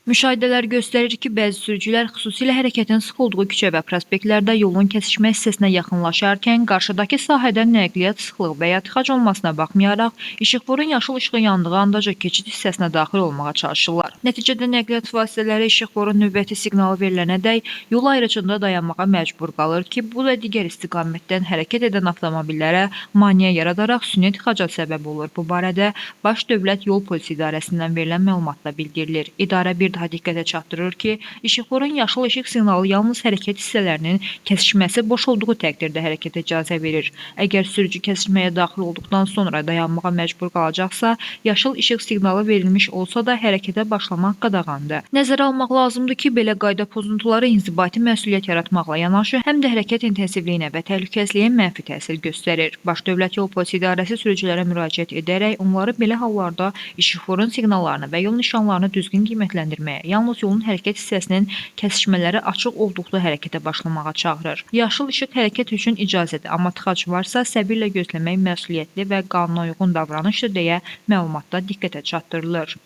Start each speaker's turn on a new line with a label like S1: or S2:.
S1: Müşahidələr göstərir ki, bəzi sürücülər xüsusilə hərəkətin sıx olduğu küçə və prospektlərdə yolun kəsişmə hissəsinə yaxınlaşarkən qarşıdakı sahədən nəqliyyat sıxlığı və ya tıxac olmasına baxmayaraq, işıqforun yaşıl işığı yandığı andaca keçid hissəsinə daxil olmağa çalışırlar. Nəticədə nəqliyyat vasitələri işıqforun növbəti siqnalı verilənədək yol ayrıcında dayanmağa məcbur qalır ki, bu da digər istiqamətdən hərəkət edən avtomobillərə maneə yaradaraq süni tıxaca səbəb olur. Bu barədə Baş Dövlət Yol Polisi İdarəsindən verilən məlumatda bildirilir. İdarə bir daha diqqətə çatdırır ki, işıqforun yaşıl işıq siqnalı yalnız hərəkət hissələrinin kəsişməsi boş olduğu təqdirdə hərəkətə icazə verir. Əgər sürücü kəsişməyə daxil olduqdan sonra dayanmağa məcbur qalacaqsa, yaşıl işıq siqnalı verilmiş olsa da hərəkətə başlamaq qadağandır. Nəzərə almaq lazımdır ki, belə qayda pozuntuları inzibati məsuliyyət yaratmaqla yanaşı, həm də hərəkət intensivliyinə və təhlükəsizliyə mənfi təsir göstərir. Baş Dövlət Yol Polisi İdarəsi sürücülərə müraciət edərək onları belə hallarda işıqforun siqnallarını və yol nişanlarını düzgün qiymətləndirməyə, yalnız yolun hərəkət hissəsinin kəsişmələri açıq olduqda hərəkətə başlamağa çağırır. Yaşıl işıq hərəkət üçün icazədir, amma tıxac varsa səbirlə gözləmək məsuliyyətli və qanunauyğun davranışdır deyə məlumatda diqqətə çatdırılır.